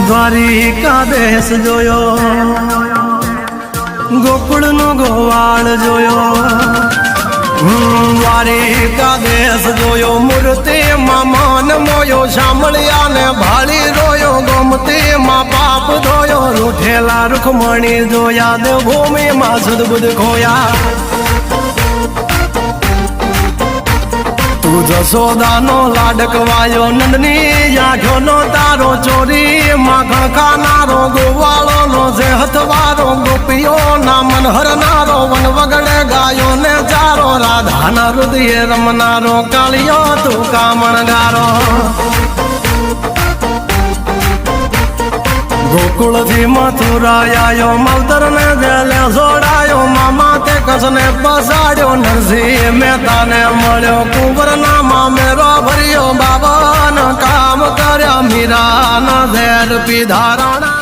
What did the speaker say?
દ્વારિકા દેશ જોયો, ગોકુળનો ગોવાળ જોયો, દ્વારિકા દેશ જોયો, મૂર્તિમાં મન મોયો, સાંભળ્યા ને ભાળી રોયો, ગોમતીમાં પાપ ધોયો, રૂઠેલા રૂખમણી જોયા, દેવભૂમિમાં સદબુદ્ધ ખોયા. તું જશોદાનો લાડકવાયો, નંદની આંખોનો તારો, ચોરી માખણ ખાનારો, ગોવાળોનો જે હથવારો, ગોપીઓના મન હરનારો, વન વગડે ગાયો ને ચારો, રાધાના હૃદયે રમનારો, કાળિયો તું કામણગારો. ગોકુળથી મથુરા આયો, માવતર ને જેલે જોડાયો, મામા તે કસને બસાડ્યો, નરસિંહ મહેતાને મળ્યો, કુંવરના મામેરો ભર્યો, બાબાના કામ કર્યા, મીરાના ઝેર પીધા રાણા.